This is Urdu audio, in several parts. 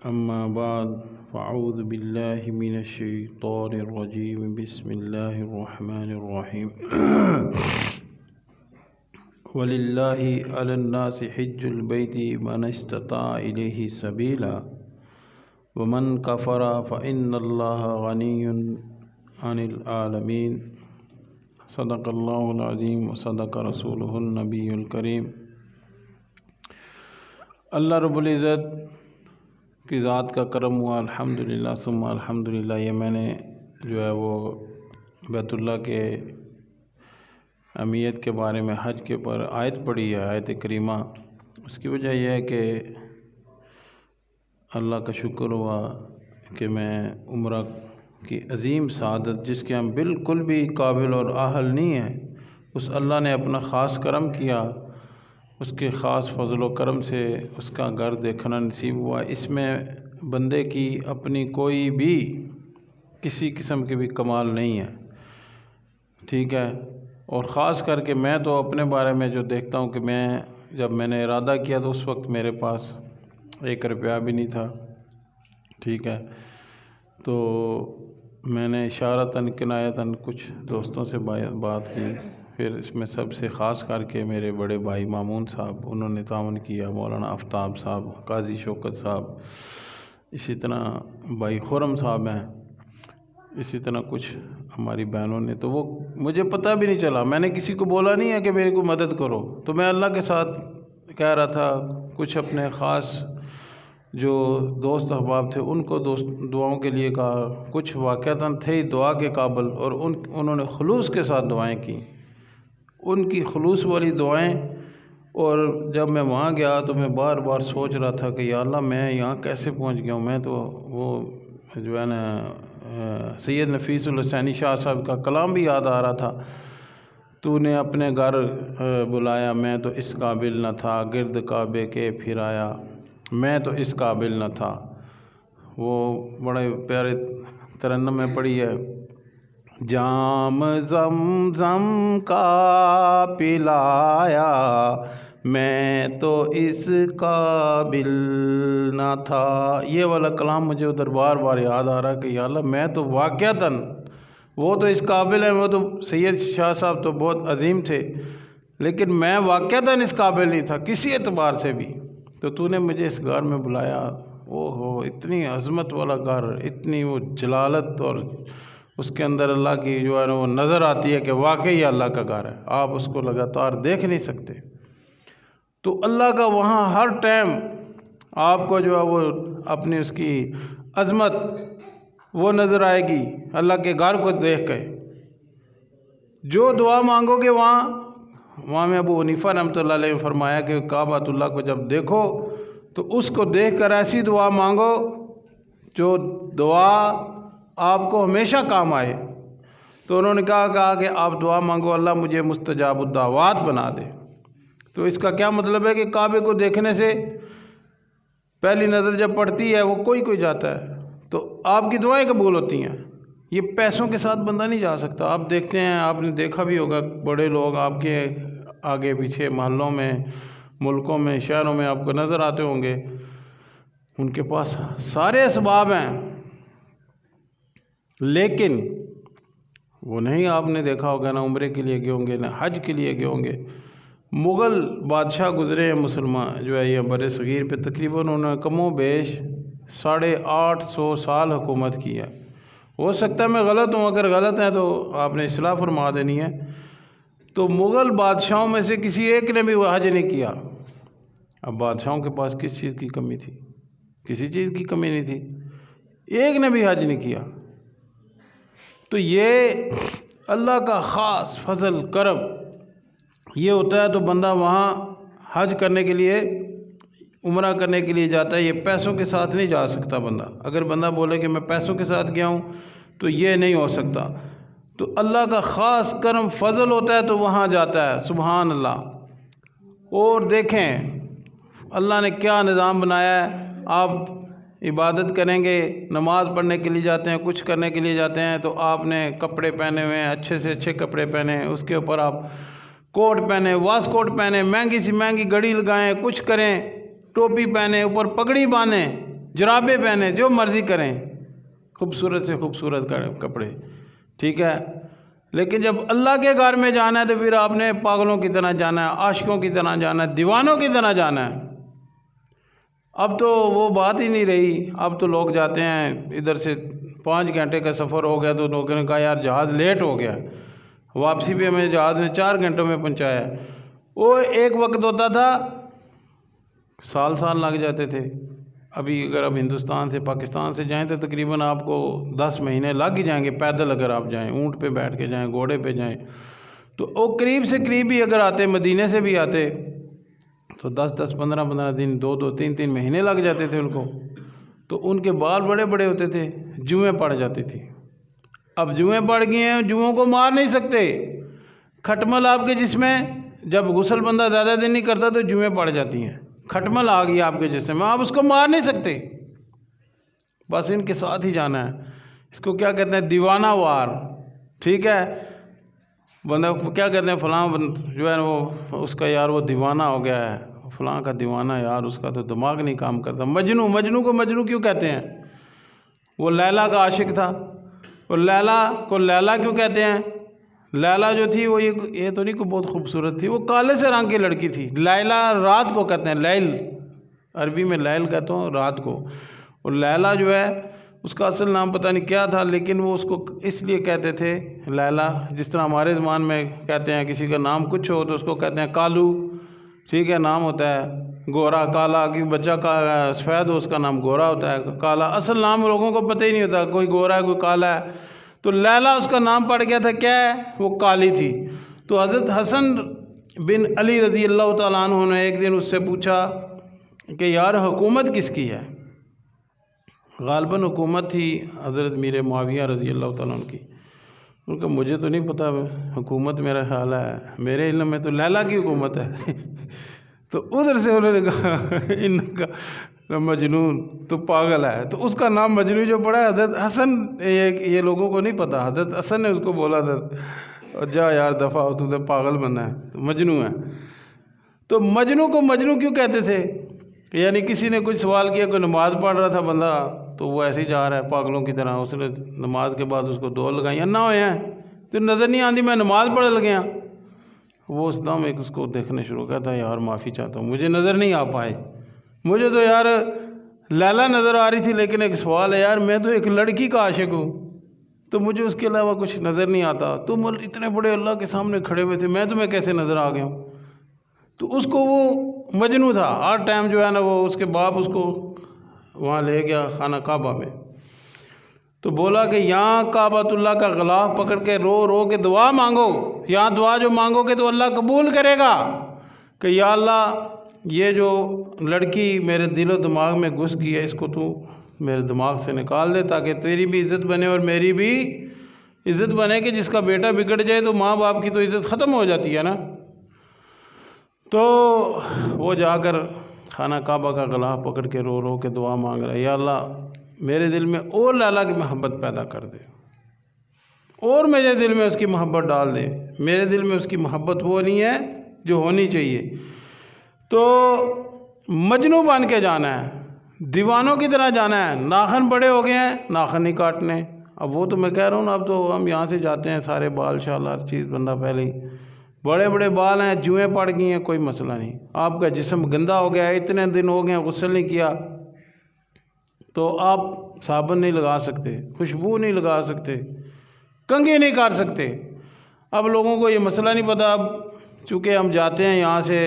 أما بعد فأعوذ بالله من الشيطان الرجيم بسم الله الرحمن الرحيم ولله على الناس حج البيت من استطاع إليه سبيلا ومن كفر فإن الله غني عن العالمين صدق الله العظيم وصدق رسوله النبي الكريم۔ اللہ رب العزت کی ذات کا کرم ہوا، الحمدللہ ثم الحمدللہ۔ یہ میں نے جو ہے وہ بیت اللہ کے اہمیت کے بارے میں حج کے پر آیت پڑھی ہے، آیت کریمہ۔ اس کی وجہ یہ ہے کہ اللہ کا شکر ہوا کہ میں عمرہ کی عظیم سعادت، جس کے ہم بالکل بھی قابل اور اہل نہیں ہیں، اس اللہ نے اپنا خاص کرم کیا، اس کے خاص فضل و کرم سے اس کا گھر دیکھنا نصیب ہوا۔ اس میں بندے کی اپنی کوئی بھی کسی قسم کی بھی کمال نہیں ہے، ٹھیک ہے۔ اور خاص کر کے میں تو اپنے بارے میں جو دیکھتا ہوں کہ جب میں نے ارادہ کیا تو اس وقت میرے پاس 1 روپیہ بھی نہیں تھا، ٹھیک ہے۔ تو میں نے اشارتاً کنایتاً کچھ دوستوں سے بات کی، پھر اس میں سب سے خاص کر کے میرے بڑے بھائی مامون صاحب، انہوں نے تعاون کیا، مولانا آفتاب صاحب، قاضی شوکت صاحب، اسی طرح بھائی خرم صاحب ہیں، اسی طرح کچھ ہماری بہنوں نے۔ تو وہ مجھے پتہ بھی نہیں چلا، میں نے کسی کو بولا نہیں ہے کہ میرے کو مدد کرو، تو میں اللہ کے ساتھ کہہ رہا تھا۔ کچھ اپنے خاص جو دوست احباب تھے ان کو دعاؤں کے لیے کہا، کچھ واقعتاً تھے دعا کے قابل، اور انہوں نے خلوص کے ساتھ دعائیں کی، ان کی خلوص والی دعائیں۔ اور جب میں وہاں گیا تو میں بار بار سوچ رہا تھا کہ یا اللہ میں یہاں کیسے پہنچ گیا ہوں۔ میں تو وہ جو ہے نا سید نفیس الحسینی شاہ صاحب کا کلام بھی یاد آ رہا تھا، تو نے اپنے گھر بلایا، میں تو اس قابل نہ تھا، گرد کعبے کے پھر آیا، میں تو اس قابل نہ تھا۔ وہ بڑے پیارے ترنم میں پڑھی ہے، جام زمزم کا پلایا، میں تو اس قابل نہ تھا۔ یہ والا کلام مجھے ادھر بار بار یاد آ رہا کہ یا اللہ میں تو واقعتاً، وہ تو اس قابل ہے، وہ تو سید شاہ صاحب تو بہت عظیم تھے، لیکن میں واقعتاً اس قابل نہیں تھا کسی اعتبار سے بھی۔ تو نے مجھے اس گھر میں بلایا، اتنی عظمت والا گھر، اتنی وہ جلالت، اور اس کے اندر اللہ کی جو ہے نا وہ نظر آتی ہے کہ واقعی اللہ کا گھر ہے، آپ اس کو لگاتار دیکھ نہیں سکتے۔ تو اللہ کا وہاں ہر ٹائم آپ کو جو ہے وہ اپنی اس کی عظمت وہ نظر آئے گی، اللہ کے گھر کو دیکھ کے جو دعا مانگو گے وہاں میں ابو حنیفہ رحمۃ اللہ علیہ نے فرمایا کہ کعبۃ اللہ کو جب دیکھو تو اس کو دیکھ کر ایسی دعا مانگو جو دعا آپ کو ہمیشہ کام آئے۔ تو انہوں نے کہا کہ آپ دعا مانگو اللہ مجھے مستجاب الدعوات بنا دے۔ تو اس کا کیا مطلب ہے کہ کعبے کو دیکھنے سے پہلی نظر جب پڑتی ہے وہ کوئی جاتا ہے تو آپ کی دعائیں قبول ہوتی ہیں۔ یہ پیسوں کے ساتھ بندہ نہیں جا سکتا۔ آپ دیکھتے ہیں، آپ نے دیکھا بھی ہوگا، بڑے لوگ آپ کے آگے پیچھے محلوں میں، ملکوں میں، شہروں میں آپ کو نظر آتے ہوں گے، ان کے پاس سارے اسباب ہیں، لیکن وہ نہیں، آپ نے دیکھا ہوگا نہ عمرے کے لیے گئے ہوں گے نہ حج کے لیے گئے ہوں گے۔ مغل بادشاہ گزرے ہیں مسلمان جو ہے یہ بر صغیر پہ، تقریباً انہوں نے کم و بیش 850 سال حکومت کی ہے۔ ہو سکتا ہے میں غلط ہوں، اگر غلط ہیں تو آپ نے اصلاح فرما دینی ہے۔ تو مغل بادشاہوں میں سے کسی ایک نے بھی وہ حج نہیں کیا۔ اب بادشاہوں کے پاس کس چیز کی کمی تھی؟ کسی چیز کی کمی نہیں تھی، ایک نے بھی حج نہیں کیا۔ تو یہ اللہ کا خاص فضل کرم یہ ہوتا ہے۔ تو بندہ وہاں حج کرنے کے لیے، عمرہ کرنے کے لیے جاتا ہے، یہ پیسوں کے ساتھ نہیں جا سکتا بندہ۔ اگر بندہ بولے کہ میں پیسوں کے ساتھ گیا ہوں تو یہ نہیں ہو سکتا۔ تو اللہ کا خاص کرم فضل ہوتا ہے تو وہاں جاتا ہے، سبحان اللہ۔ اور دیکھیں اللہ نے کیا نظام بنایا ہے، آپ عبادت کریں گے، نماز پڑھنے کے لیے جاتے ہیں، کچھ کرنے کے لیے جاتے ہیں، تو آپ نے کپڑے پہنے ہوئے ہیں، اچھے سے اچھے کپڑے پہنے ہیں، اس کے اوپر آپ کوٹ پہنے، واس کوٹ پہنے، مہنگی سی مہنگی گھڑی لگائیں، کچھ کریں، ٹوپی پہنے، اوپر پگڑی باندھیں، جرابیں پہنے، جو مرضی کریں، خوبصورت سے خوبصورت کپڑے، ٹھیک ہے، لیکن جب اللہ کے گھر میں جانا ہے تو پھر آپ نے پاگلوں کی طرح جانا ہے، عاشقوں کی طرح جانا ہے، دیوانوں کی طرح جانا ہے۔ اب تو وہ بات ہی نہیں رہی۔ اب تو لوگ جاتے ہیں، ادھر سے 5 گھنٹے کا سفر ہو گیا تو لوگوں نے کہا یار جہاز لیٹ ہو گیا، واپسی بھی ہمیں جہاز نے 4 گھنٹوں میں پہنچایا۔ وہ ایک وقت ہوتا تھا سال لگ جاتے تھے۔ ابھی اگر آپ ہندوستان سے پاکستان سے جائیں تو تقریباً آپ کو 10 مہینے لگ ہی جائیں گے، پیدل اگر آپ جائیں، اونٹ پہ بیٹھ کے جائیں، گھوڑے پہ جائیں۔ تو وہ قریب سے قریب ہی اگر آتے، مدینے سے بھی آتے تو 10 15 دن، 2 3 مہینے لگ جاتے تھے ان کو۔ تو ان کے بال بڑے بڑے ہوتے تھے، جوئیں پڑ جاتی تھی۔ اب جوئیں پڑ گئی ہیں، جوؤں کو مار نہیں سکتے۔ کھٹمل آپ کے جسم میں جب غسل بندہ زیادہ دن نہیں کرتا تو جوئیں پڑ جاتی ہیں، کھٹمل آ گئی آپ کے جسم میں، آپ اس کو مار نہیں سکتے، بس ان کے ساتھ ہی جانا ہے۔ اس کو کیا کہتے ہیں؟ دیوانہ وار، ٹھیک ہے۔ بندہ کیا کہتے ہیں؟ فلاں جو ہے وہ اس کا یار وہ دیوانہ ہو گیا ہے، فلاں کا دیوانہ یار، اس کا تو دماغ نہیں کام کرتا۔ مجنوں کو مجنوں کیوں کہتے ہیں؟ وہ لیلا کا عاشق تھا، اور لیلا کو لیلا کیوں کہتے ہیں؟ لیلا جو تھی وہ یہ تو نہیں، کو بہت خوبصورت تھی، وہ کالے سے رنگ کی لڑکی تھی۔ لیلا رات کو کہتے ہیں، لیل، عربی میں لیل کہتا ہوں رات کو۔ اور لیلا جو ہے اس کا اصل نام پتہ نہیں کیا تھا، لیکن وہ اس کو اس لیے کہتے تھے لیلا، جس طرح ہمارے زبان میں کہتے ہیں کسی کا نام کچھ ہو تو اس کو کہتے ہیں کالو، ٹھیک ہے، نام ہوتا ہے گورا کالا، کہ بچہ کا سفید ہو اس کا نام گورا ہوتا ہے، کالا اصل نام لوگوں کو پتہ ہی نہیں ہوتا، کوئی گورا ہے کوئی کالا ہے۔ تو لیلا اس کا نام پڑ گیا تھا، کیا ہے؟ وہ کالی تھی۔ تو حضرت حسن بن علی رضی اللہ تعالیٰ عنہ نے ایک دن اس سے پوچھا کہ یار حکومت کس کی ہے؟ غالباً حکومت تھی حضرت میر معاویہ رضی اللہ تعالیٰ عنہ کی۔ ان کا مجھے تو نہیں پتہ حکومت، میرا خیال ہے میرے علم میں تو لیلا کی حکومت ہے۔ تو ادھر سے انہوں نے کہا ان کا مجنون تو پاگل ہے، تو اس کا نام مجنون جو پڑا ہے حضرت حسن، یہ لوگوں کو نہیں پتہ، حضرت حسن نے اس کو بولا تھا جا یار دفعہ ہو، تو پاگل بننا ہے، تو مجنون ہے۔ تو مجنوں کو مجنوں کیوں کہتے تھے؟ یعنی کسی نے کوئی سوال کیا، کوئی نماز پڑھ رہا تھا بندہ تو وہ ایسے ہی جا رہا ہے پاگلوں کی طرح، اس نے نماز کے بعد اس کو دو لگائیں، انا ہوئے ہیں تو نظر نہیں آتی میں نماز پڑھ لگیا، وہ اس دم ایک اس کو دیکھنے شروع کیا تھا، یار معافی چاہتا ہوں مجھے نظر نہیں آ پائے، مجھے تو یار لیلا نظر آ رہی تھی، لیکن ایک سوال ہے یار میں تو ایک لڑکی کا عاشق ہوں تو مجھے اس کے علاوہ کچھ نظر نہیں آتا، تم اتنے بڑے اللہ کے سامنے کھڑے ہوئے تھے، میں تمہیں کیسے نظر آ گیا ہوں؟ تو اس کو وہ مجنوں تھا، ہر ٹائم جو ہے نا وہ اس کے باپ اس کو وہاں لے گیا خانہ کعبہ میں، تو بولا کہ یہاں کعبۃ اللہ کا غلاف پکڑ کے رو رو کے دعا مانگو، یہاں دعا جو مانگو گے تو اللہ قبول کرے گا، کہ یا اللہ یہ جو لڑکی میرے دل و دماغ میں گھس گئی ہے اس کو تو میرے دماغ سے نکال دے، تاکہ تیری بھی عزت بنے اور میری بھی عزت بنے، کہ جس کا بیٹا بگڑ جائے تو ماں باپ کی تو عزت ختم ہو جاتی ہے نا۔ تو وہ جا کر خانہ کعبہ کا غلاف پکڑ کے رو رو کے دعا مانگ رہا ہے، یا اللہ میرے دل میں اور لیلا کی محبت پیدا کر دے، اور میرے دل میں اس کی محبت ڈال دے، میرے دل میں اس کی محبت وہ نہیں ہے جو ہونی چاہیے۔ تو مجنوں بن کے جانا ہے، دیوانوں کی طرح جانا ہے، ناخن بڑے ہو گئے ہیں ناخن نہیں کاٹنے۔ اب وہ تو میں کہہ رہا ہوں نا، اب تو ہم یہاں سے جاتے ہیں سارے بال شال ہر چیز بندہ پہلے ہی بڑے بڑے بال ہیں، جوئیں پڑ گئی ہیں، کوئی مسئلہ نہیں، آپ کا جسم گندا ہو گیا ہے، اتنے دن ہو گئے ہیں غسل نہیں کیا تو آپ صابن نہیں لگا سکتے، خوشبو نہیں لگا سکتے، کنگھی نہیں کر سکتے۔ اب لوگوں کو یہ مسئلہ نہیں پتہ، اب چونکہ ہم جاتے ہیں یہاں سے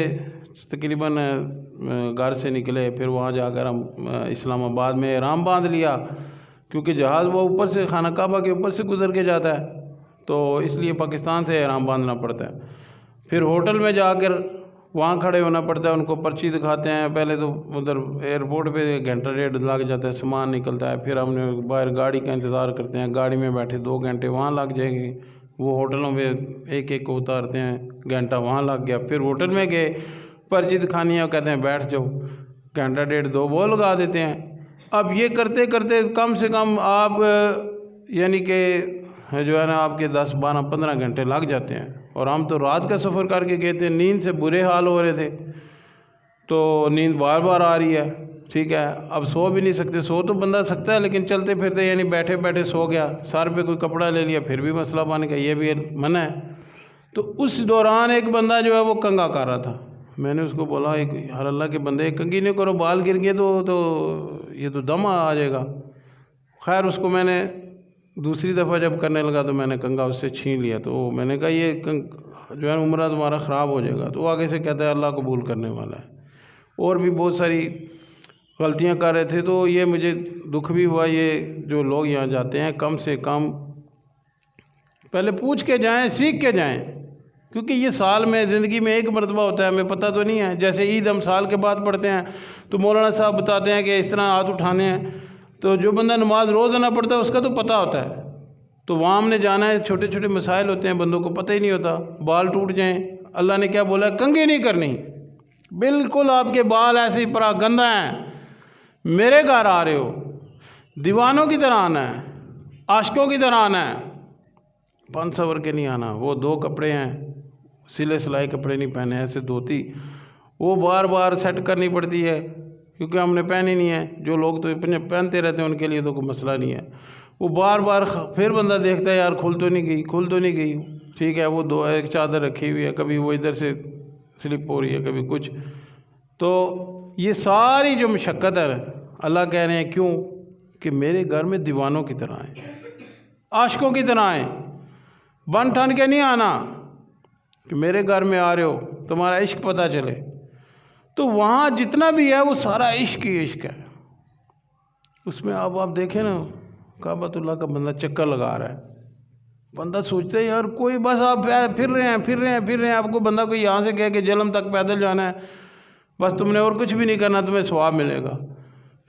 تقریباً گھر سے نکلے، پھر وہاں جا کر ہم اسلام آباد میں احرام باندھ لیا، کیونکہ جہاز وہ اوپر سے خانہ کعبہ کے اوپر سے گزر کے جاتا ہے، تو اس لیے پاکستان سے احرام باندھنا پڑتا ہے۔ پھر ہوٹل میں جا کر وہاں کھڑے ہونا پڑتا ہے، ان کو پرچی دکھاتے ہیں، پہلے تو ادھر ایئرپورٹ پہ 1 گھنٹہ 1.5 لگ جاتا ہے، سامان نکلتا ہے، پھر ہم نے باہر گاڑی کا انتظار کرتے ہیں، گاڑی میں بیٹھے 2 گھنٹے وہاں لگ جائیں گے، وہ ہوٹلوں میں ایک ایک کو اتارتے ہیں، گھنٹہ وہاں لگ گیا، پھر ہوٹل میں گئے پرچی دکھانی ہے، وہ کہتے ہیں بیٹھ جاؤ، 1 گھنٹہ 1.5 2 وہ لگا دیتے ہیں۔ اب یہ کرتے کرتے کم سے کم آپ یعنی کہ جو ہے نا آپ کے 10 12 15 گھنٹے لگ جاتے ہیں، اور ہم تو رات کا سفر کر کے گئے تھے، نیند سے برے حال ہو رہے تھے، تو نیند بار بار آ رہی ہے، ٹھیک ہے، اب سو بھی نہیں سکتے، سو تو بندہ سکتا ہے لیکن چلتے پھرتے یعنی بیٹھے بیٹھے سو گیا، سر پہ کوئی کپڑا لے لیا پھر بھی مسئلہ بن گیا، یہ بھی منع ہے۔ تو اس دوران ایک بندہ جو ہے وہ کنگھا کر رہا تھا۔ میں نے اس کو بولا یار اللہ کے بندے کنگھی نہیں کرو، بال گر گئے تو یہ تو دم آ جائے گا۔ خیر اس کو میں نے دوسری دفعہ جب کرنے لگا تو میں نے کنگھا اس سے چھین لیا، تو میں نے کہا یہ جو ہے عمرہ تمہارا خراب ہو جائے گا، تو وہ آگے سے کہتا ہے اللہ قبول کرنے والا ہے۔ اور بھی بہت ساری غلطیاں کر رہے تھے، تو یہ مجھے دکھ بھی ہوا، یہ جو لوگ یہاں جاتے ہیں کم سے کم پہلے پوچھ کے جائیں، سیکھ کے جائیں، کیونکہ یہ سال میں زندگی میں ایک مرتبہ ہوتا ہے، ہمیں پتہ تو نہیں ہے۔ جیسے عید ہم سال کے بعد پڑھتے ہیں تو مولانا صاحب بتاتے ہیں کہ اس طرح ہاتھ اٹھانے ہیں، تو جو بندہ نماز روز نہ پڑھتا ہے اس کا تو پتہ ہوتا ہے، تو وہاں ہم نے جانا ہے، چھوٹے چھوٹے مسائل ہوتے ہیں بندوں کو پتہ ہی نہیں ہوتا، بال ٹوٹ جائیں، اللہ نے کیا بولا، کنگھی نہیں کرنی، بالکل آپ کے بال ایسے ہی پرا گندہ ہیں، میرے گھر آ رہے ہو، دیوانوں کی طرح آنا ہے، عاشقوں کی طرح آنا ہے، پن سور کے نہیں آنا۔ وہ 2 کپڑے ہیں، سلے سلائی کپڑے نہیں پہنے، ایسے دھوتی وہ بار بار سیٹ کرنی پڑتی ہے کیونکہ ہم نے پہنی نہیں ہے، جو لوگ تو پہنتے رہتے ہیں ان کے لیے تو کوئی مسئلہ نہیں ہے، وہ بار بار پھر بندہ دیکھتا ہے یار کھل تو نہیں گئی، ٹھیک ہے، وہ ایک چادر رکھی ہوئی ہے، کبھی وہ ادھر سے سلپ ہو رہی ہے کبھی کچھ، تو یہ ساری جو مشقت ہے اللہ کہہ رہے ہیں کیوں کہ میرے گھر میں دیوانوں کی طرح آئیں، عاشقوں کی طرح آئیں، بن ٹھن کے نہیں آنا کہ میرے گھر میں آ رہے ہو تمہارا عشق پتہ چلے۔ تو وہاں جتنا بھی ہے وہ سارا عشق ہی عشق ہے، اس میں اب آپ دیکھیں نا کعبۃ اللہ کا بندہ چکر لگا رہا ہے، بندہ سوچتا ہے یار کوئی بس آپ پھر رہے ہیں، آپ کو بندہ کوئی یہاں سے کہے کہ جہلم تک پیدل جانا ہے، بس تم نے اور کچھ بھی نہیں کرنا، تمہیں ثواب ملے گا،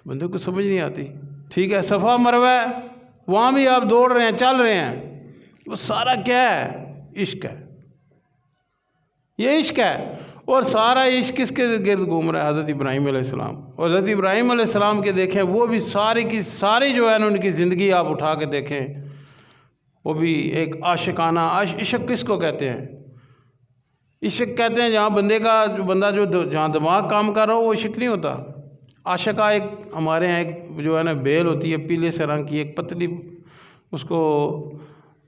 بندے کو سمجھ نہیں آتی۔ ٹھیک ہے، صفا مروہ ہے، وہاں بھی آپ دوڑ رہے ہیں، چل رہے ہیں، وہ سارا کیا ہے، عشق ہے، یہ عشق ہے، اور سارا عشق کس کے گرد گھوم رہا ہے، حضرت ابراہیم علیہ السلام، اور حضرت ابراہیم علیہ السلام کے دیکھیں وہ بھی ساری کی ساری جو ہے نا ان کی زندگی آپ اٹھا کے دیکھیں، وہ بھی ایک عاشقانہ عشق کس کو کہتے ہیں؟ عشق کہتے ہیں جہاں بندہ جہاں دماغ کام کر رہا ہو وہ عشق نہیں ہوتا۔ عاشقہ ایک ہمارے یہاں ایک جو ہے نا بیل ہوتی ہے پیلے سے رنگ کی، ایک پتلی، اس کو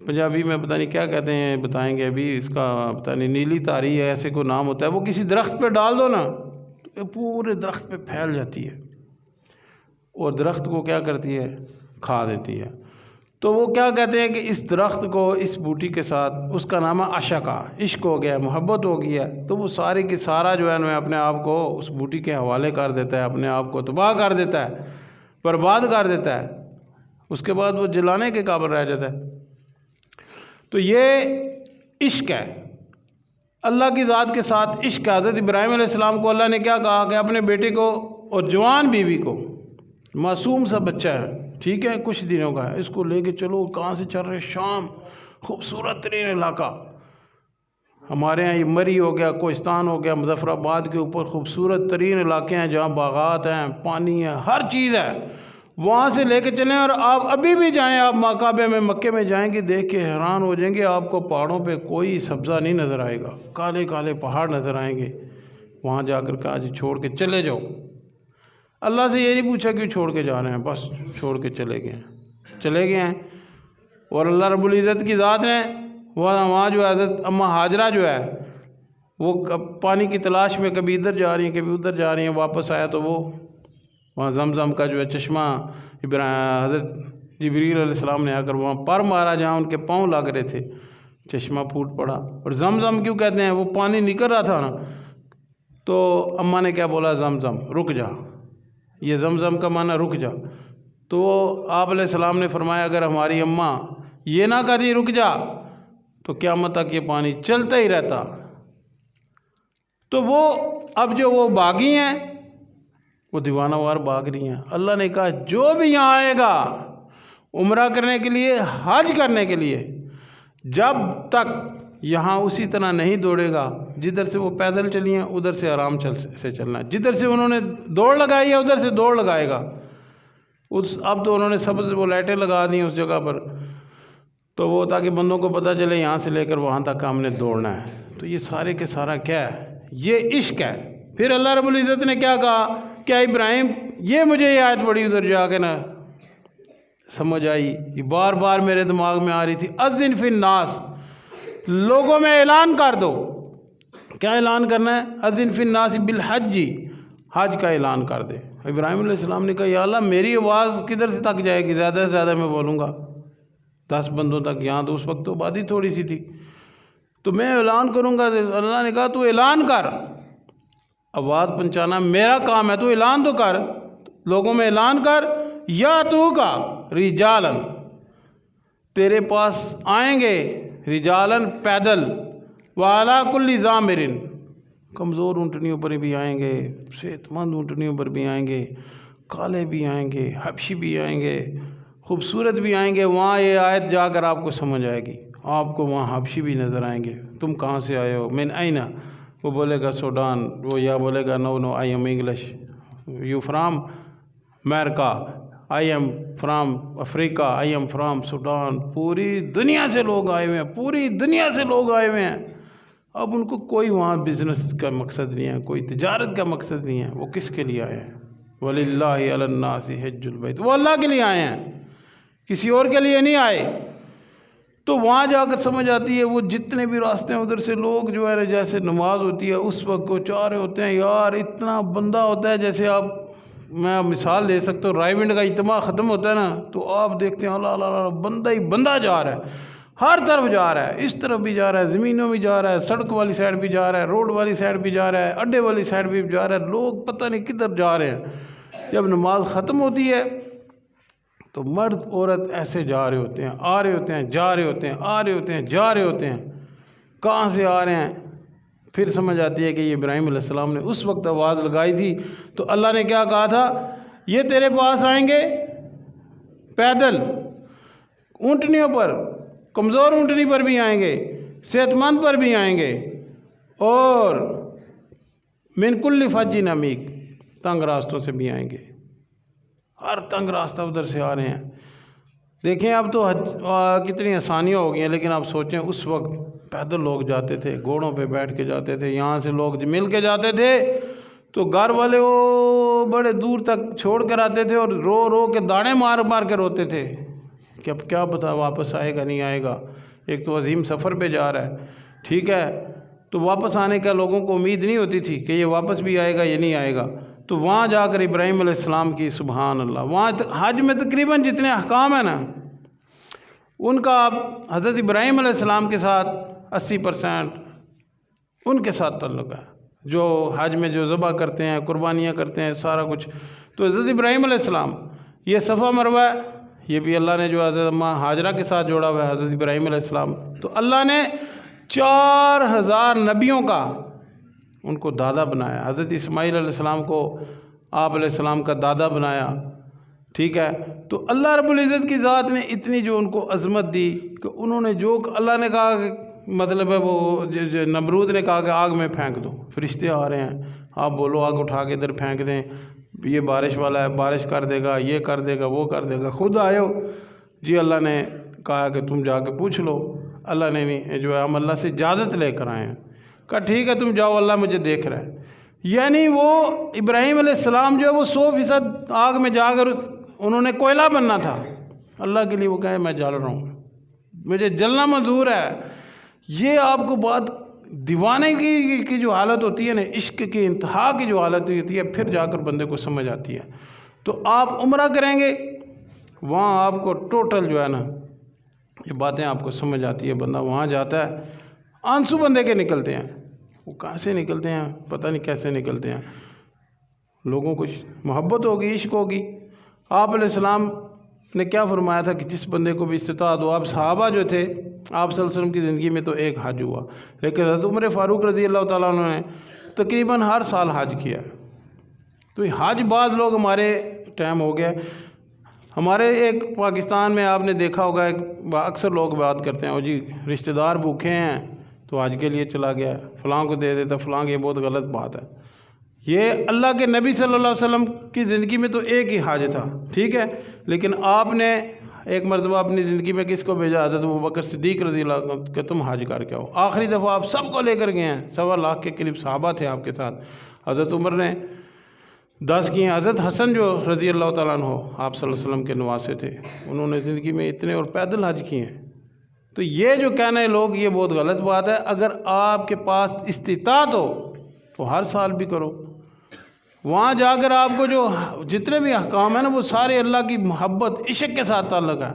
پنجابی میں پتہ نہیں کیا کہتے ہیں، بتائیں گے ابھی، اس کا پتہ نہیں، نیلی تاری ہے ایسے کوئی نام ہوتا ہے، وہ کسی درخت پہ ڈال دو نا تو پورے درخت پہ پھیل جاتی ہے اور درخت کو کیا کرتی ہے، کھا دیتی ہے۔ تو وہ کیا کہتے ہیں کہ اس درخت کو اس بوٹی کے ساتھ، اس کا نام ہے عاشقہ، عشق ہو گیا، محبت ہو گیا، تو وہ سارے کی سارا جو ہے نا اپنے آپ کو اس بوٹی کے حوالے کر دیتا ہے، اپنے آپ کو تباہ کر دیتا ہے، برباد کر دیتا ہے، اس کے بعد وہ جلانے کے قابل رہ جاتا ہے۔ تو یہ عشق ہے، اللہ کی ذات کے ساتھ عشق ہے۔ حضرت ابراہیم علیہ السلام کو اللہ نے کیا کہا کہ اپنے بیٹے کو اور جوان بیوی کو، معصوم سا بچہ ہے، ٹھیک ہے، کچھ دنوں کا ہے، اس کو لے کے چلو، کہاں سے چل رہے، شام، خوبصورت ترین علاقہ، ہمارے ہاں یہ مری ہو گیا، کوہستان ہو گیا، مظفر آباد کے اوپر خوبصورت ترین علاقے ہیں جہاں باغات ہیں، پانی ہے، ہر چیز ہے، وہاں سے لے کے چلیں، اور آپ ابھی بھی جائیں، آپ کعبے میں مکے میں جائیں گے، دیکھ کے حیران ہو جائیں گے، آپ کو پہاڑوں پہ کوئی سبزہ نہیں نظر آئے گا، کالے کالے پہاڑ نظر آئیں گے، وہاں جا کر کہا جی چھوڑ کے چلے جاؤ۔ اللہ سے یہ نہیں پوچھا کہ چھوڑ کے جا رہے ہیں، بس چھوڑ کے چلے گئے ہیں۔ اور اللہ رب العزت کی ذات نے وہاں جو حضرت اماں ہاجرہ جو ہے وہ پانی کی تلاش میں کبھی ادھر جا رہی ہیں کبھی ادھر جا رہی ہیں، واپس آیا تو وہ وہاں زمزم کا جو ہے چشمہ حضرت جبریل علیہ السلام نے آ کر وہاں پر مارا جہاں ان کے پاؤں لگ رہے تھے، چشمہ پھوٹ پڑا۔ اور زمزم کیوں کہتے ہیں، وہ پانی نکل رہا تھا نا، تو اماں نے کیا بولا، زمزم رک جا، یہ زمزم کا معنی رک جا، تو آپ علیہ السلام نے فرمایا اگر ہماری اماں یہ نہ کہتی رک جا تو قیامت تک یہ پانی چلتا ہی رہتا۔ تو وہ اب جو وہ باغی ہیں وہ دیوانہ وار بھاگ رہی ہیں۔ اللہ نے کہا جو بھی یہاں آئے گا عمرہ کرنے کے لیے، حج کرنے کے لیے، جب تک یہاں اسی طرح نہیں دوڑے گا، جدھر سے وہ پیدل چلی ہیں ادھر سے آرام سے چلنا ہے، جدھر سے انہوں نے دوڑ لگائی ہے ادھر سے دوڑ لگائے گا۔ اب تو انہوں نے سبز وہ لائٹیں لگا دی اس جگہ پر، تو وہ تاکہ بندوں کو پتہ چلے یہاں سے لے کر وہاں تک ہم نے دوڑنا ہے۔ تو یہ سارے کے سارا کیا ہے، یہ عشق ہے۔ پھر اللہ رب العزت نے کیا کہا، کیا ابراہیم یہ مجھے یہ آیت بڑی ادھر جا کے نا سمجھ آئی، یہ بار بار میرے دماغ میں آ رہی تھی، اذن فی الناس، لوگوں میں اعلان کر دو۔ کیا اعلان کرنا ہے؟ اذن فی الناس بالحج، حج کا اعلان کر دے۔ ابراہیم علیہ السلام نے کہا یا اللہ میری آواز کدھر سے تک جائے گی، زیادہ سے زیادہ میں بولوں گا 10 بندوں تک، یہاں تو اس وقت تو آبادی تھوڑی سی تھی، تو میں اعلان کروں گا۔ اللہ نے کہا تو اعلان کر، آواز پہنچانا میرا کام ہے، تو اعلان تو کر، لوگوں میں اعلان کر، یا تو کا رجالن، تیرے پاس آئیں گے رجالن پیدل، وعلی کل ضامر، کمزور اونٹنیوں پر بھی آئیں گے، صحت مند اونٹنیوں پر بھی آئیں گے، کالے بھی آئیں گے، حبشی بھی آئیں گے، خوبصورت بھی آئیں گے۔ وہاں یہ آیت جا کر آپ کو سمجھ آئے گی، آپ کو وہاں حبشی بھی نظر آئیں گے۔ تم کہاں سے آئے ہو؟ من اینا، وہ بولے گا سوڈان، وہ یا بولے گا no I am English, you from America, I am from Africa, I am from Sudan. پوری دنیا سے لوگ آئے ہوئے ہیں، پوری دنیا سے لوگ آئے ہوئے ہیں۔ اب ان کو کوئی وہاں بزنس کا مقصد نہیں ہے، کوئی تجارت کا مقصد نہیں ہے، وہ کس کے لیے آئے ہیں؟ وَلِلَّهِ عَلَى النَّاسِ حِجُّ الْبَيْتِ، وہ اللہ کے لیے آئے ہیں، کسی اور کے لیے نہیں آئے۔ تو وہاں جا کر سمجھ آتی ہے، وہ جتنے بھی راستے ہیں ادھر سے لوگ جو ہے جیسے نماز ہوتی ہے اس وقت کو چاہ رہے ہوتے ہیں، یار اتنا بندہ ہوتا ہے، جیسے آپ، میں مثال دے سکتا ہوں، رائے ونڈ کا اجتماع ختم ہوتا ہے نا تو آپ دیکھتے ہیں اللہ اللہ اللہ، بندہ ہی بندہ جا رہا ہے، ہر طرف جا رہا ہے، اس طرف بھی جا رہا ہے، زمینوں بھی جا رہا ہے، سڑک والی سائڈ بھی جا رہا ہے، روڈ والی سائڈ بھی جا رہا ہے، اڈے والی سائڈ بھی جا رہا ہے، لوگ پتہ نہیں کدھر جا رہے ہیں۔ جب نماز ختم ہوتی ہے تو مرد عورت ایسے جا رہے ہوتے ہیں، آ رہے ہوتے ہیں، جا رہے ہوتے ہیں، آ رہے ہوتے ہیں، جا رہے ہوتے ہیں، کہاں سے آ رہے ہیں؟ پھر سمجھ آتی ہے کہ یہ ابراہیم علیہ السلام نے اس وقت آواز لگائی تھی، تو اللہ نے کیا کہا تھا؟ یہ تیرے پاس آئیں گے پیدل، اونٹنیوں پر، کمزور اونٹنی پر بھی آئیں گے، صحت مند پر بھی آئیں گے، اور من کل فج عمیق، تنگ راستوں سے بھی آئیں گے، ہر تنگ راستہ ادھر سے آ رہے ہیں۔ دیکھیں اب تو کتنی آسانیاں ہو گئی ہیں، لیکن آپ سوچیں اس وقت پیدل لوگ جاتے تھے، گھوڑوں پہ بیٹھ کے جاتے تھے، یہاں سے لوگ مل کے جاتے تھے تو گھر والے وہ بڑے دور تک چھوڑ کر آتے تھے اور رو رو کے داڑیں مار مار کے روتے تھے کہ اب کیا پتہ واپس آئے گا نہیں آئے گا، ایک تو عظیم سفر پہ جا رہا ہے، ٹھیک ہے، تو واپس آنے کا لوگوں کو امید نہیں ہوتی تھی کہ یہ واپس بھی آئے گا یہ نہیں آئے گا۔ تو وہاں جا کر ابراہیم علیہ السلام کی، سبحان اللہ، وہاں حج میں تقریباً جتنے احکام ہیں نا ان کا آپ حضرت ابراہیم علیہ السلام کے ساتھ 80% ان کے ساتھ تعلق ہے، جو حج میں جو ذبح کرتے ہیں، قربانیاں کرتے ہیں، سارا کچھ تو حضرت ابراہیم علیہ السلام۔ یہ صفا مروہ ہے، یہ بھی اللہ نے جو حضرت اماں ہاجرہ کے ساتھ جوڑا ہوا ہے، حضرت ابراہیم علیہ السلام۔ تو اللہ نے 4000 نبیوں کا ان کو دادا بنایا، حضرت اسماعیل علیہ السلام کو آپ علیہ السلام کا دادا بنایا، ٹھیک ہے۔ تو اللہ رب العزت کی ذات نے اتنی جو ان کو عظمت دی کہ انہوں نے جو اللہ نے کہا کہ مطلب ہے وہ نمرود نے کہا کہ آگ میں پھینک دو، فرشتے آ رہے ہیں، آپ بولو آگ اٹھا کے ادھر پھینک دیں، یہ بارش والا ہے، بارش کر دے گا، یہ کر دے گا، وہ کر دے گا، خود آئے ہو جی، اللہ نے کہا کہ تم جا کے پوچھ لو، اللہ نے نہیں جو ہے ہم اللہ سے اجازت لے کر آئے ہیں، کہا ٹھیک ہے تم جاؤ، اللہ مجھے دیکھ رہا ہے۔ یعنی وہ ابراہیم علیہ السلام جو ہے وہ 100% آگ میں جا کر انہوں نے کوئلہ بننا تھا، اللہ کے لیے وہ کہے میں جل رہا ہوں، مجھے جلنا منظور ہے۔ یہ آپ کو بات دیوانے کی جو حالت ہوتی ہے نا، عشق کی انتہا کی جو حالت ہوتی ہے، پھر جا کر بندے کو سمجھ آتی ہے۔ تو آپ عمرہ کریں گے، وہاں آپ کو ٹوٹل جو ہے نا یہ باتیں آپ کو سمجھ آتی ہے، بندہ وہاں جاتا ہے، آنسو بندے کے نکلتے ہیں، وہ کہاں سے نکلتے ہیں پتہ نہیں کیسے نکلتے ہیں، لوگوں کو محبت ہوگی، عشق ہوگی۔ آپ علیہ السلام نے کیا فرمایا تھا کہ جس بندے کو بھی استطاعت ہو، آپ صحابہ جو تھے آپ صلی اللہ علیہ وسلم کی زندگی میں تو ایک حج ہوا، لیکن حضرت عمر فاروق رضی اللہ تعالیٰ عنہ نے تقریباً ہر سال حج کیا ہے۔ تو یہ حج بعض لوگ ہمارے ٹائم ہو گیا، ہمارے ایک پاکستان میں آپ نے دیکھا ہوگا اکثر لوگ بات کرتے ہیں، او جی رشتہ دار بھوکے ہیں تو حج کے لیے چلا گیا، فلاں کو دے دیتا فلاں، یہ بہت غلط بات ہے۔ یہ اللہ کے نبی صلی اللہ علیہ وسلم کی زندگی میں تو ایک ہی حج تھا، ٹھیک ہے، لیکن آپ نے ایک مرتبہ اپنی زندگی میں کس کو بھیجا؟ حضرت ابوبکر صدیق رضی اللہ عنہ کہ تم حج کر کے آؤ۔ آخری دفعہ آپ سب کو لے کر گئے ہیں، 1.25 لاکھ کے قریب صحابہ تھے آپ کے ساتھ۔ حضرت عمر نے 10 کی ہیں۔ حضرت حسن جو رضی اللہ تعالیٰ عنہ آپ صلی اللہ علیہ وسلم کے نواسے تھے، انہوں نے زندگی میں اتنے اور پیدل حج کیے ہیں۔ تو یہ جو کہنا ہے لوگ، یہ بہت غلط بات ہے۔ اگر آپ کے پاس استطاعت ہو تو ہر سال بھی کرو۔ وہاں جا کر آپ کو جو جتنے بھی احکام ہیں نا، وہ سارے اللہ کی محبت عشق کے ساتھ تعلق ہے۔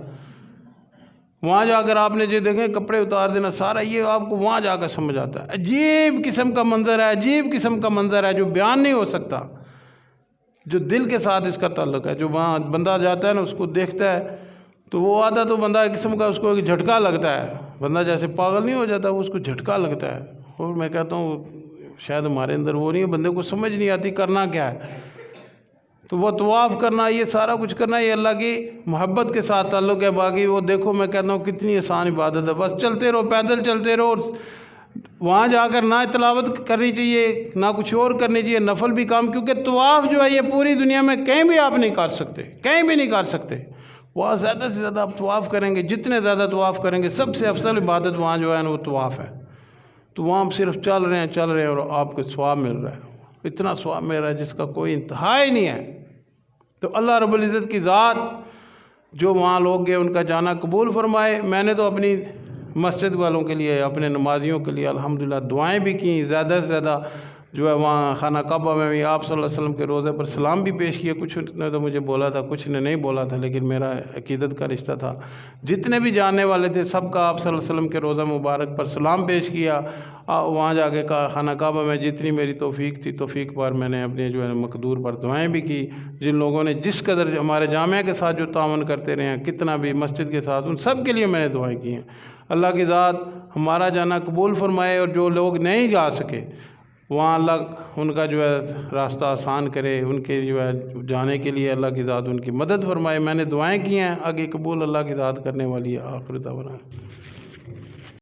وہاں جا کر آپ نے جو دیکھیں کپڑے اتار دینا، سارا یہ آپ کو وہاں جا کر سمجھ آتا ہے۔ عجیب قسم کا منظر ہے، عجیب قسم کا منظر ہے جو بیان نہیں ہو سکتا، جو دل کے ساتھ اس کا تعلق ہے۔ جو وہاں بندہ جاتا ہے نا، اس کو دیکھتا ہے تو وہ آتا تو بندہ ایک قسم کا اس کو ایک جھٹکا لگتا ہے۔ بندہ جیسے پاگل نہیں ہو جاتا، وہ اس کو جھٹکا لگتا ہے۔ اور میں کہتا ہوں شاید ہمارے اندر وہ نہیں ہے، بندے کو سمجھ نہیں آتی کرنا کیا ہے۔ تو وہ طواف کرنا، یہ سارا کچھ کرنا، یہ اللہ کی محبت کے ساتھ تعلق ہے۔ باقی وہ دیکھو، میں کہتا ہوں کتنی آسان عبادت ہے، بس چلتے رہو، پیدل چلتے رہو۔ وہاں جا کر نہ تلاوت کرنی چاہیے، نہ کچھ اور کرنی چاہیے، نفل بھی کام، کیونکہ طواف جو ہے یہ پوری دنیا میں کہیں بھی آپ نہیں کر سکتے، کہیں بھی نہیں کر سکتے۔ وہاں زیادہ سے زیادہ آپ طواف کریں گے، جتنے زیادہ طواف کریں گے، سب سے افضل عبادت وہاں جو ہے نا وہ طواف ہے۔ تو وہاں ہم صرف چل رہے ہیں اور آپ کو ثواب مل رہا ہے، اتنا ثواب مل رہا ہے جس کا کوئی انتہا ہی نہیں ہے۔ تو اللہ رب العزت کی ذات جو وہاں لوگ گئے ان کا جانا قبول فرمائے۔ میں نے تو اپنی مسجد والوں کے لیے، اپنے نمازیوں کے لیے الحمدللہ دعائیں بھی کیں، زیادہ سے زیادہ جو ہے وہاں خانہ کعبہ میں بھی آپ صلی اللہ علیہ وسلم کے روضے پر سلام بھی پیش کیے۔ کچھ نے تو مجھے بولا تھا، کچھ نے نہیں بولا تھا، لیکن میرا عقیدت کا رشتہ تھا۔ جتنے بھی جاننے والے تھے سب کا آپ صلی اللہ علیہ وسلم کے روضہ مبارک پر سلام پیش کیا۔ وہاں جا کے خانہ کعبہ میں جتنی میری توفیق تھی، توفیق پر میں نے اپنے جو ہے مقدور پر دعائیں بھی کی۔ جن لوگوں نے جس قدر ہمارے جامعہ کے ساتھ جو تعاون کرتے رہے ہیں، کتنا بھی مسجد کے ساتھ، ان سب کے لیے میں نے دعائیں کی ہیں۔ اللہ کی ذات ہمارا جانا قبول فرمائے، اور جو لوگ نہیں جا سکے وہاں اللہ ان کا جو ہے راستہ آسان کرے، ان کے جو ہے جانے کے لیے اللہ کی ذات ان کی مدد فرمائے۔ میں نے دعائیں کی ہیں، آگے قبول اللہ کی ذات کرنے والی ہے۔ آخر دعوانا